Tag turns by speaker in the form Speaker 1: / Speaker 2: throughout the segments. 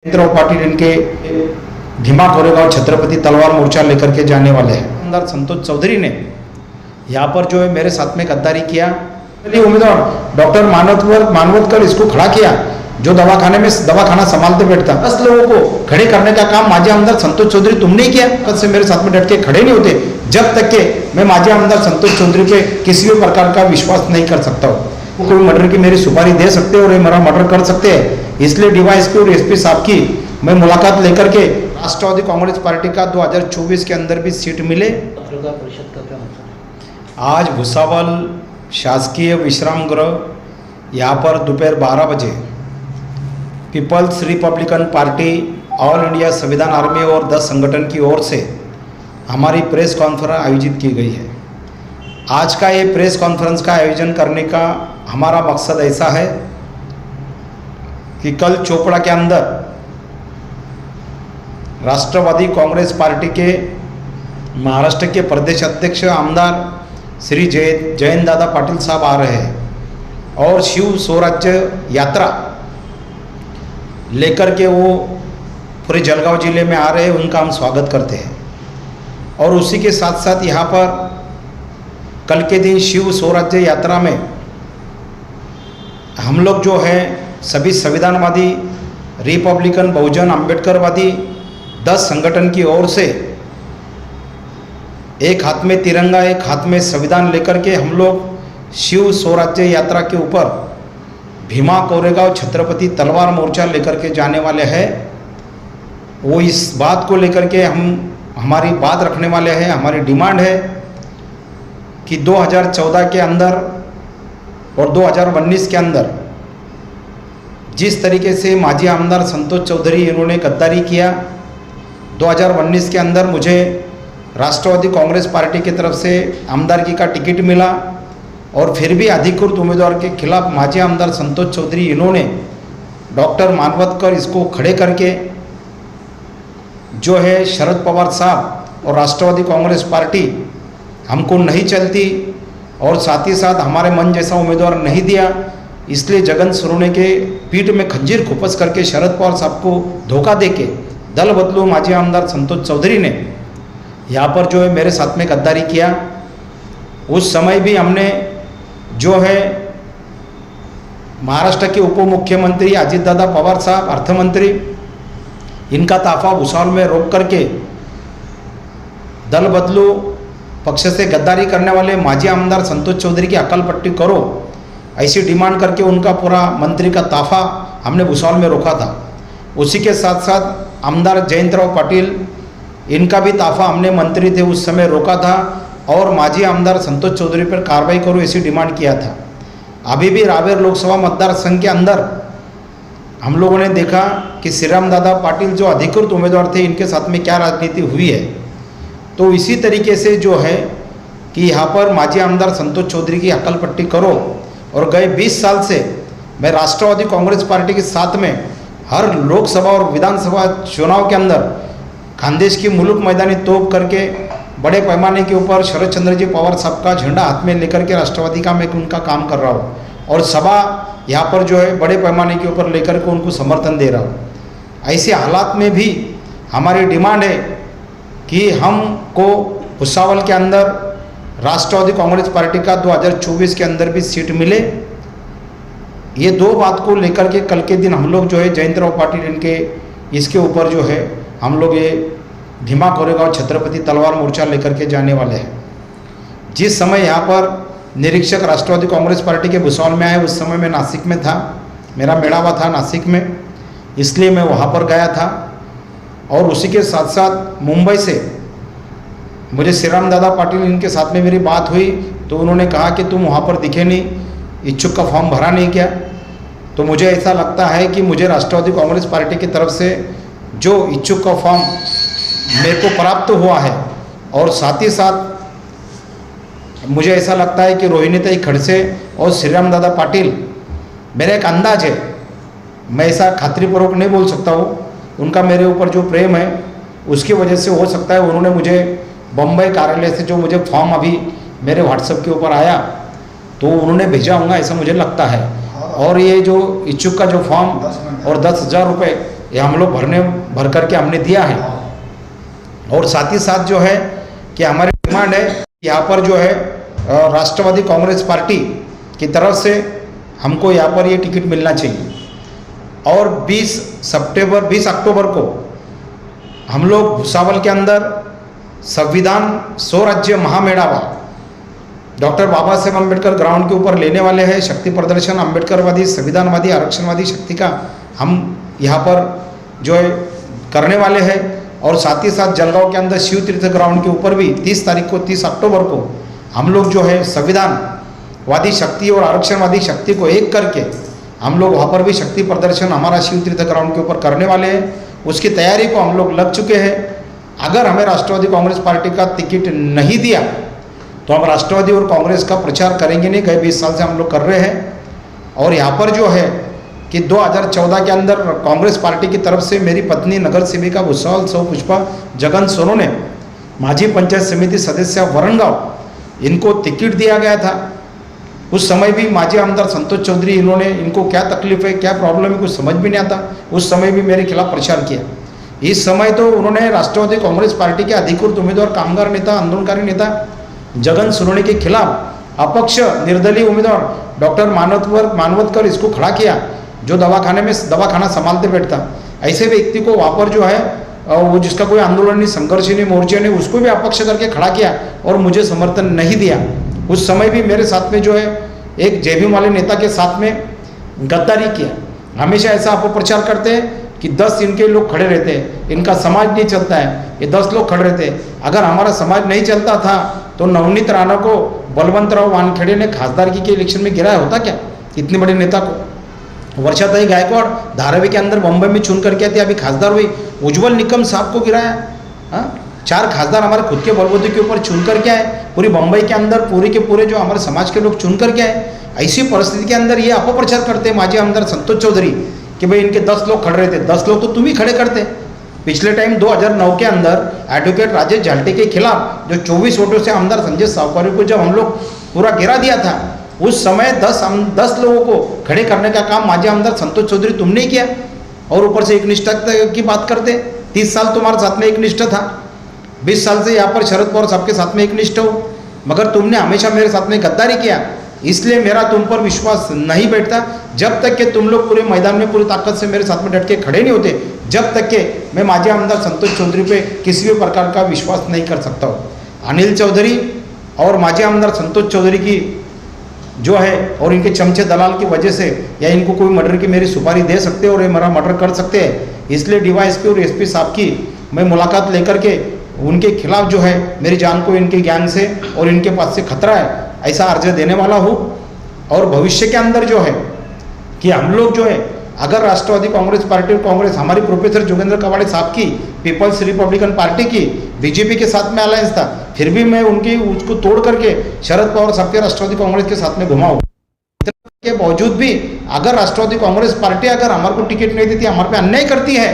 Speaker 1: जयंतराव पाटिल इनके भीमा कोरेगांव छत्रपति तलवार मोर्चा लेकर के जाने वाले हैं। अंदर संतोष चौधरी ने यहाँ पर जो है मेरे साथ में गद्दारी किया। उम्मीदवार डॉक्टर मानवतकर इसको खड़ा किया, जो दवाखाने में दवाखाना संभालते बैठता। 10 लोगों को खड़े करने का काम माजी आमदार संतोष चौधरी तुमने ही किया। कल से मेरे साथ में डट के खड़े नहीं होते जब तक के मैं माजी आमदार संतोष चौधरी पे किसी भी प्रकार का विश्वास नहीं कर सकता हूँ। कोई मर्डर की मेरी सुपारी दे सकते हैं और ये मेरा मर्डर कर सकते हैं। इसलिए डीवाईएसपी और एसपी साहब की मैं मुलाकात लेकर के राष्ट्रवादी कांग्रेस पार्टी का 2024 के अंदर भी सीट मिले।
Speaker 2: पत्रकार परिषद का क्या मतलब है?
Speaker 1: आज भुसावल शासकीय विश्राम गृह यहाँ पर दोपहर 12 बजे People's Republican Party, All India संविधान आर्मी और 10 संगठन की ओर से हमारी प्रेस कॉन्फ्रेंस आयोजित की गई है। आज का ये प्रेस कॉन्फ्रेंस का आयोजन करने का हमारा मकसद ऐसा है कि कल चोपड़ा के अंदर राष्ट्रवादी कांग्रेस पार्टी के महाराष्ट्र के प्रदेश अध्यक्ष आमदार श्री जयंत दादा पाटिल साहब आ रहे हैं और शिव स्वराज्य यात्रा लेकर के वो पूरे जलगांव जिले में आ रहे हैं। उनका हम स्वागत करते हैं और उसी के साथ साथ यहाँ पर कल के दिन शिव स्वराज्य यात्रा में हम लोग जो है सभी संविधानवादी, रिपब्लिकन, बहुजन, अम्बेडकरवादी 10 संगठन की ओर से एक हाथ में तिरंगा, एक हाथ में संविधान लेकर के हम लोग शिव स्वराज्य यात्रा के ऊपर भीमा कोरेगांव छत्रपति तलवार मोर्चा लेकर के जाने वाले हैं। वो इस बात को लेकर के हमारी बात रखने वाले हैं। हमारी डिमांड है कि 2014 के अंदर और 2019 के अंदर जिस तरीके से माजी आमदार संतोष चौधरी इन्होंने गद्दारी किया, 2019 के अंदर मुझे राष्ट्रवादी कांग्रेस पार्टी की तरफ से आमदारगी का टिकट मिला और फिर भी अधिकृत उम्मीदवार के खिलाफ माजी आमदार संतोष चौधरी इन्होंने डॉक्टर मानवतकर इसको खड़े करके जो है शरद पवार साहब और राष्ट्रवादी कांग्रेस पार्टी हमको नहीं चलती और साथ ही साथ हमारे मन जैसा उम्मीदवार नहीं दिया, इसलिए जगन सरोने के पीठ में खंजीर खुपस करके शरद पवार साहब को धोखा देके दल बदलू माजी आमदार संतोष चौधरी ने यहाँ पर जो है मेरे साथ में गद्दारी किया। उस समय भी हमने जो है महाराष्ट्र के उप मुख्यमंत्री अजितदादा पवार साहब, अर्थमंत्री, इनका ताफा भुसावल में रोक करके दल बदलू पक्ष से गद्दारी करने वाले माजी आमदार संतोष चौधरी की अकल पट्टी करो, ऐसी डिमांड करके उनका पूरा मंत्री का ताफा हमने भुसावल में रोका था। उसी के साथ साथ आमदार जयंतराव पाटिल, इनका भी ताफा हमने मंत्री थे उस समय रोका था और माजी आमदार संतोष चौधरी पर कार्रवाई करो ऐसी डिमांड किया था। अभी भी रावेर लोकसभा मतदार संघ के अंदर हम लोगों ने देखा कि श्रीराम दादा पाटिल जो अधिकृत उम्मीदवार थे, इनके साथ में क्या राजनीति हुई है। तो इसी तरीके से जो है कि यहाँ पर माजी आमदार संतोष चौधरी की अकल पट्टी करो। और गए 20 साल से मैं राष्ट्रवादी कांग्रेस पार्टी के साथ में हर लोकसभा और विधानसभा चुनाव के अंदर खानदेश की मुल्क मैदानी तोप करके बड़े पैमाने के ऊपर शरद चंद्र जी पवार साहब का झंडा हाथ में लेकर के राष्ट्रवादी का मैं उनका काम कर रहा हूँ और सभा यहाँ पर जो है बड़े पैमाने के ऊपर लेकर के उनको समर्थन दे रहा हूँ। ऐसे हालात में भी हमारी डिमांड है कि हमको भुसावल के अंदर राष्ट्रवादी कांग्रेस पार्टी का 2024 के अंदर भी सीट मिले। ये 2 बात को लेकर के कल के दिन हम लोग जो है जयंतराव पाटिल इनके इसके ऊपर जो है हम लोग ये भीमा कोरेगांव छत्रपति तलवार मोर्चा लेकर के जाने वाले हैं। जिस समय यहाँ पर निरीक्षक राष्ट्रवादी कांग्रेस पार्टी के भुसावल में आए, उस समय मैं नासिक में था, मेरा मेड़ावा था नासिक में, इसलिए मैं वहाँ पर गया था। और उसी के साथ साथ मुंबई से मुझे श्रीराम दादा पाटिल इनके साथ में मेरी बात हुई तो उन्होंने कहा कि तुम वहाँ पर दिखे नहीं, इच्छुक का फॉर्म भरा नहीं क्या। तो मुझे ऐसा लगता है कि मुझे राष्ट्रवादी कांग्रेस पार्टी की तरफ से जो इच्छुक का फॉर्म मेरे को प्राप्त हुआ है और साथ ही साथ मुझे ऐसा लगता है कि रोहिणीताई खड़से और श्रीराम दादा पाटिल, मेरा एक अंदाज है, मैं ऐसा खातिरपूर्वक नहीं बोल सकता हूँ, उनका मेरे ऊपर जो प्रेम है उसकी वजह से हो सकता है उन्होंने मुझे बम्बई कार्यालय से जो मुझे फॉर्म अभी मेरे व्हाट्सएप के ऊपर आया तो उन्होंने भेजा होगा ऐसा मुझे लगता है। और ये जो इच्छुक का जो फॉर्म और 10,000 रुपये ये हम लोग भर करके हमने दिया है। और साथ ही साथ जो है कि हमारी डिमांड है यहाँ पर जो है राष्ट्रवादी कांग्रेस पार्टी की तरफ से हमको यहाँ पर ये टिकट मिलना चाहिए। और 20 अक्टूबर को हम लोग भुसावल के अंदर संविधान स्वराज्य महामेड़ावा डॉक्टर बाबा साहेब अम्बेडकर ग्राउंड के ऊपर लेने वाले हैं। शक्ति प्रदर्शन अम्बेडकरवादी, संविधानवादी, आरक्षणवादी शक्ति का हम यहाँ पर जो है करने वाले हैं। और साथ ही साथ जलगांव के अंदर शिव तीर्थ ग्राउंड के ऊपर भी 30 अक्टूबर को हम लोग जो है संविधानवादी शक्ति और आरक्षणवादी शक्ति को एक करके हम लोग वहाँ पर भी शक्ति प्रदर्शन हमारा शिव तीर्थ ग्राउंड के ऊपर करने वाले हैं। उसकी तैयारी को हम लोग लग चुके हैं। अगर हमें राष्ट्रवादी कांग्रेस पार्टी का टिकट नहीं दिया तो हम राष्ट्रवादी और कांग्रेस का प्रचार करेंगे नहीं। गए 20 साल से हम लोग कर रहे हैं। और यहाँ पर जो है कि 2014 के अंदर कांग्रेस पार्टी की तरफ से मेरी पत्नी नगर सेविका भुसावल सौ पुष्पा जगन सोनू ने माजी पंचायत समिति सदस्य वरणगांव इनको टिकट दिया गया था। उस समय भी माजी आमदार संतोष चौधरी इन्होंने इनको क्या तकलीफ है, क्या प्रॉब्लम है, कुछ समझ भी नहीं आता। उस समय भी मेरे खिलाफ प्रचार किया। इस समय तो उन्होंने राष्ट्रवादी कांग्रेस पार्टी के अधिकृत उम्मीदवार, कामगार नेता, आंदोलनकारी नेता जगन सोनू के खिलाफ अपक्ष निर्दलीय उम्मीदवार डॉक्टर मानवतकर इसको खड़ा किया, जो दवाखाना संभालते बैठता। ऐसे व्यक्ति को वहाँ पर जो है वो जिसका कोई आंदोलन नहीं, संघर्ष नहीं, मोर्चे नहीं, उसको भी अपक्ष करके खड़ा किया और मुझे समर्थन नहीं दिया। उस समय भी मेरे साथ में जो है एक जेबीएम वाले नेता के साथ में गद्दारी किया। हमेशा ऐसा अपप्रचार करते हैं कि 10 इनके लोग खड़े रहते हैं, इनका समाज नहीं चलता है, ये 10 लोग खड़े रहते हैं। अगर हमारा समाज नहीं चलता था तो नवनीत राणा को बलवंतराव वानखेड़े ने खासदारकी के इलेक्शन में गिराया होता क्या, इतने बड़े नेता को? वर्षाताई गायकवाड़ धारावी के अंदर बम्बई में चुन करके आती, अभी खासदार हुई। उज्जवल निकम साहब को गिराया। 4 खासदार हमारे खुद के बलबूते के ऊपर चुन करके आए। पूरी बम्बई के अंदर पूरे के पूरे जो हमारे समाज के लोग चुन करके आए। ऐसी परिस्थिति के अंदर ये अपप्रचार करते हैं माजी आमदार संतोष चौधरी कि भाई इनके 10 लोग खड़े रहते। 10 लोग तो तुम ही खड़े करते। पिछले टाइम 2009 के अंदर एडवोकेट राजेश झाल्टे के खिलाफ जो 24 वोटों से आमदार संजय सावकारी को जब हम लोग पूरा गिरा दिया था, उस समय 10 लोगों को खड़े करने का काम माजी आमदार संतोष चौधरी तुमने ही किया। और ऊपर से एक निष्ठा की बात करते। 30 साल तुम्हारे साथ में एक निष्ठा था, 20 साल से यहाँ पर शरद पवार सबके साथ में एक निष्ठा हो, मगर तुमने हमेशा मेरे साथ में गद्दारी किया। इसलिए मेरा तुम पर विश्वास नहीं बैठता। जब तक कि तुम लोग पूरे मैदान में पूरी ताकत से मेरे साथ में डट के खड़े नहीं होते, जब तक कि मैं माजी आमदार संतोष चौधरी पे किसी भी प्रकार का विश्वास नहीं कर सकता हूँ। अनिल चौधरी और माजी आमदार संतोष चौधरी की जो है और इनके चमचे दलाल की वजह से या इनको कोई मर्डर की मेरी सुपारी दे सकते हैं और ये मेरा मर्डर कर सकते हैं। इसलिए डीवाईएसपी और एसपी साहब की मैं मुलाकात लेकर के उनके खिलाफ जो है मेरी जान को इनके गैंग से और इनके पास से खतरा है ऐसा अर्ज देने वाला हूँ। और भविष्य के अंदर जो है कि हम लोग जो है अगर राष्ट्रवादी कांग्रेस पार्टी और कांग्रेस हमारी प्रोफेसर जोगेंद्र कवाड़े साहब की पीपल्स रिपब्लिकन पार्टी की बीजेपी के साथ में अलायंस था, फिर भी मैं उनकी उसको तोड़ करके शरद पवार साहब के राष्ट्रवादी कांग्रेस के साथ में घुमाऊँ। के बावजूद भी अगर राष्ट्रवादी कांग्रेस पार्टी अगर हमारे को टिकट नहीं देती, हमारे पे अन्याय करती है,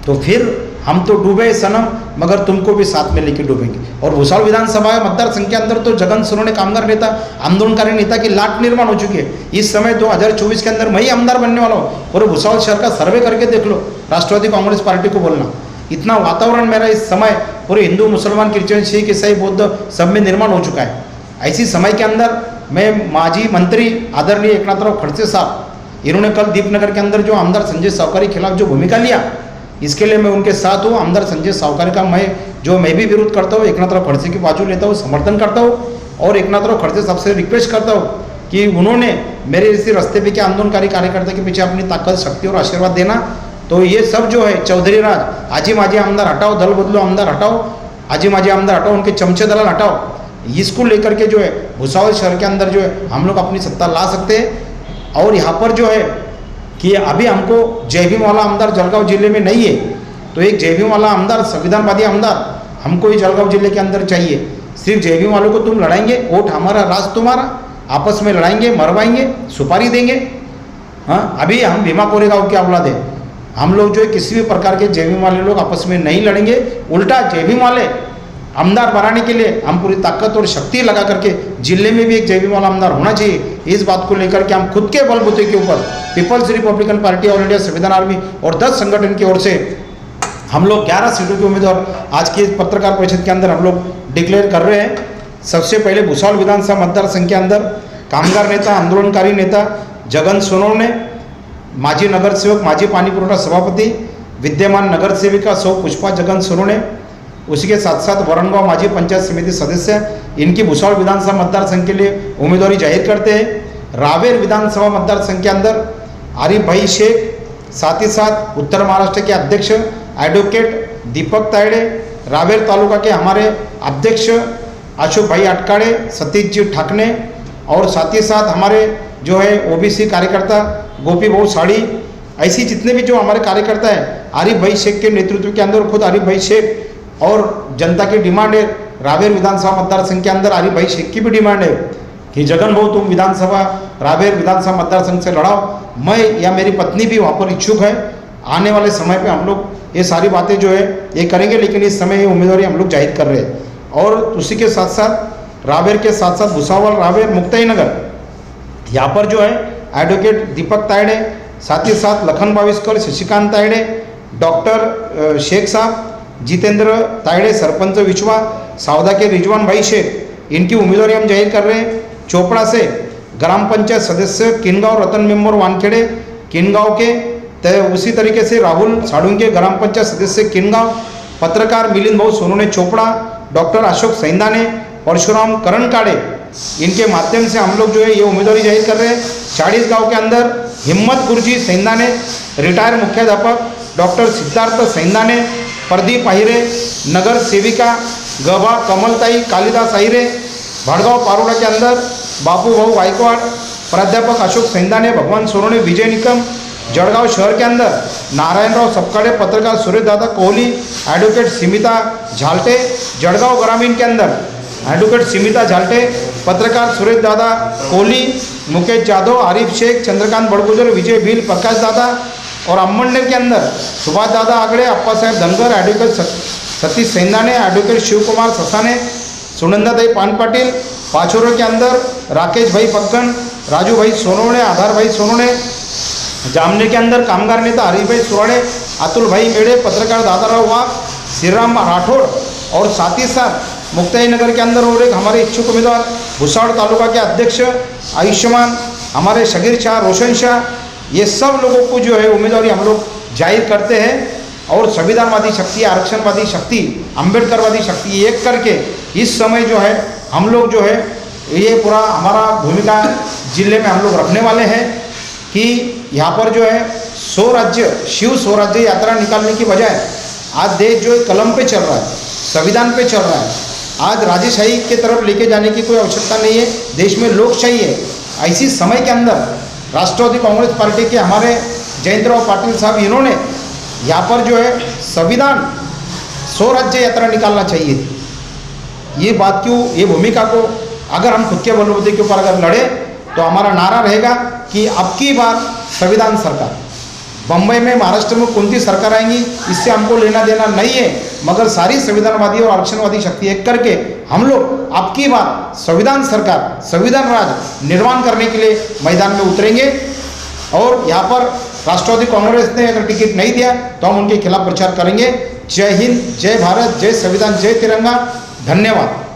Speaker 1: तो फिर हम तो डूबे सनम, मगर तुमको भी साथ में लेके डूबेंगे। और भुसावल विधानसभा मतदार संघ के अंदर तो जगन सोनू ने कामगार नेता, आंदोलनकारी नेता की लाट निर्माण हो चुकी है। इस समय 2024 के अंदर मैं ही आमदार बनने वाला हूँ। और भुसावल शहर का सर्वे करके देख लो, राष्ट्रवादी कांग्रेस पार्टी को बोलना। इतना वातावरण मेरा इस समय पूरे हिंदू, मुसलमान, क्रिश्चियन, सिख, ईसाई, बौद्ध सब में निर्माण हो चुका है। ऐसी समय के अंदर मैं माजी मंत्री आदरणीय एकनाथराव खड़से साहब, इन्होंने कल दीपनगर के अंदर जो आमदार संजय सावकारी के खिलाफ जो भूमिका लिया, इसके लिए मैं उनके साथ हूँ। आमदार संजय सावकारी का मैं भी विरोध करता हूँ, एकनाथराव खड़से की बाजू लेता हूँ, समर्थन करता हूँ। और एकनाथराव खड़से साहब से रिक्वेस्ट करता हूँ कि उन्होंने मेरे इसी रास्ते पे के आंदोलनकारी कार्यकर्ता के पीछे अपनी ताकत, शक्ति और आशीर्वाद देना। तो ये सब जो है चौधरी राज, आजी माजी आमदार हटाओ, दल बदलो आमदार हटाओ, आजी माजी आमदार हटाओ, उनके चमचे दलाल हटाओ। इसको लेकर के जो है भुसावल शहर के अंदर जो है हम लोग अपनी सत्ता ला सकते हैं। और यहाँ पर जो है कि अभी हमको जयभीम वाला आमदार जलगांव जिले में नहीं है, तो एक जयभीम वाला आमदार, संविधानवादी आमदार हमको ही जलगांव जिले के अंदर चाहिए। सिर्फ जयभीम वालों को तुम लड़ाएंगे, वोट हमारा, राज तुम्हारा, आपस में लड़ाएंगे, मरवाएंगे, सुपारी देंगे। हाँ, अभी हम भीमा कोरेगांव के औलाद है, हम लोग जो है किसी भी प्रकार के जयभीम वाले लोग आपस में नहीं लड़ेंगे। उल्टा जयभीम वाले आमदार बनाने के लिए हम पूरी ताकत और शक्ति लगा करके जिले में भी एक जयवीर वाला आमदार होना चाहिए, इस बात को लेकर के हम खुद के बलबूते के ऊपर People's Republican Party All India संविधान आर्मी और 10 संगठन की ओर से हम लोग 11 सीटों के उम्मीदवार आज की पत्रकार परिषद के अंदर हम लोग डिक्लेयर कर रहे हैं। सबसे पहले भुसावल विधानसभा मतदार संघ के अंदर कामगार नेता, आंदोलनकारी नेता जगन सोनवणे, माजी नगर सेवक, माजी पानी पुरवठा सभापति, विद्यमान नगर सेविका सौ पुष्पा जगन सोनवणे, उसी के साथ साथ वरणगांव माजी पंचायत समिति सदस्य, इनकी भुसावल विधानसभा मतदार संघ के लिए उम्मीदवारी जाहिर करते हैं। रावेर विधानसभा मतदार संघ के अंदर आरिफ भाई शेख, साथ ही साथ उत्तर महाराष्ट्र के अध्यक्ष एडवोकेट दीपक तायड़े, रावेर तालुका के हमारे अध्यक्ष अशोक भाई अटकाड़े, सतीश जी ठाकने और साथ ही साथ हमारे जो है ओबीसी कार्यकर्ता गोपी बहु साड़ी, ऐसी जितने भी जो हमारे कार्यकर्ता हैं आरिफ भाई शेख के नेतृत्व के अंदर खुद आरिफ भाई शेख, और जनता की डिमांड है रावेर विधानसभा मतदार संघ के अंदर आरिफ भाई शेख की भी डिमांड है कि जगन भाऊ तुम विधानसभा रावेर विधानसभा मतदार संघ से लड़ाओ, मैं या मेरी पत्नी भी वहाँ पर इच्छुक है। आने वाले समय पे हम लोग ये सारी बातें जो है ये करेंगे, लेकिन इस समय ये उम्मीदवारी हम लोग जाहिर कर रहे हैं। और उसी के साथ साथ रावेर के साथ साथ भुसावल, रावेर, मुक्ताई नगर, यहाँ पर जो है एडवोकेट दीपक तायड़े, साथ ही साथ लखन बाविस्कर, शशिकांत तायड़े, डॉक्टर शेख साहब, जितेंद्र तायड़े, सरपंच विश्वा, सावदा के रिजवान भाई शेख, इनकी उम्मीदवारी हम जाहिर कर रहे हैं। चोपड़ा से ग्राम पंचायत सदस्य किनगांव रतन मेम्बर वानखेड़े किनगांव के, उसी तरीके से राहुल साड़ुंगे ग्राम पंचायत सदस्य किनगांव, पत्रकार मिलिंद भाऊ सोनोने चोपड़ा, डॉक्टर अशोक सैंदाने, परशुराम करण काड़े, इनके माध्यम से हम लोग जो है ये उम्मीदवारी जाहिर कर रहे हैं। 40 गांव के अंदर हिम्मत गुरुजी सैंदाने, रिटायर मुख्याध्यापक डॉक्टर सिद्धार्थ सैंदाने, प्रदीप आहिरे, नगर सेविका गभा कमलताई कालिदास आहिरे, भड़गांव पारोड़ा के अंदर बापू भाऊ गायकवाड़, प्राध्यापक अशोक सैंदाने, भगवान सोनोने, विजय निकम, जळगांव शहर के अंदर नारायणराव सपकाड़े, पत्रकार सुरेश दादा कोहली, एडवोकेट सीमिता झालटे, जळगांव ग्रामीण के अंदर एडवोकेट सीमिता झालटे, पत्रकार सुरेश दादा कोहली, मुकेश जाधव, आरिफ शेख, चंद्रकांत बड़गुजर, विजय भील, प्रकाश दादा, और अम्मनेर के अंदर सुभाष दादा आगड़े, अप्पा साहेब धनगर, एडवोकेट सतीश सैंदाने, एडवोकेट शिव कुमार ससाने, सुनंदाताई पान पाटिल, पाचोरा के अंदर राकेश भाई पक्कन, राजू भाई सोनवणे, आधार भाई सोनवणे, जामनेर के अंदर कामगार नेता हरीश भाई सुराड़े, अतुल भाई मेड़े, पत्रकार दादाराव वाघ, श्रीराम राठौड़, और साथ ही साथ मुक्ताई नगर के अंदर और एक हमारे इच्छुक उम्मीदवार भुसावल तालुका के अध्यक्ष आयुष्मान, हमारे शगीर शाह, रोशन शाह, ये सब लोगों को जो है उम्मीदवारी हम लोग जाहिर करते हैं। और संविधानवादी शक्ति, आरक्षणवादी शक्ति, अम्बेडकरवादी शक्ति एक करके इस समय जो है हम लोग जो है ये पूरा हमारा भूमिका जिले में हम लोग रखने वाले हैं कि यहाँ पर जो है स्वराज्य, शिव स्वराज्य यात्रा निकालने की बजाय आज देश जो है कलम पे चल रहा है, संविधान पे चल रहा है। आज राजेशाही के तरफ लेके जाने की कोई आवश्यकता नहीं है, देश में लोकशाही है। ऐसी समय के अंदर राष्ट्रवादी कांग्रेस पार्टी के हमारे जयंतराव पाटिल साहब, इन्होंने यहाँ पर जो है संविधान स्वराज्य यात्रा निकालना चाहिए थी। ये बात क्यों, ये भूमिका को अगर हम खुद के बलबूते के ऊपर अगर लड़े तो हमारा नारा रहेगा कि अब की बार संविधान सरकार। बम्बई में, महाराष्ट्र में कोणती सरकार आएंगी इससे हमको लेना देना नहीं है, मगर सारी संविधानवादी और आरक्षणवादी शक्ति एक करके हम लोग अब की बार संविधान सरकार, संविधान राज निर्माण करने के लिए मैदान में उतरेंगे। और यहाँ पर राष्ट्रवादी कांग्रेस ने अगर टिकट नहीं दिया तो हम उनके खिलाफ प्रचार करेंगे। जय हिंद, जय भारत, जय संविधान, जय तिरंगा। धन्यवाद।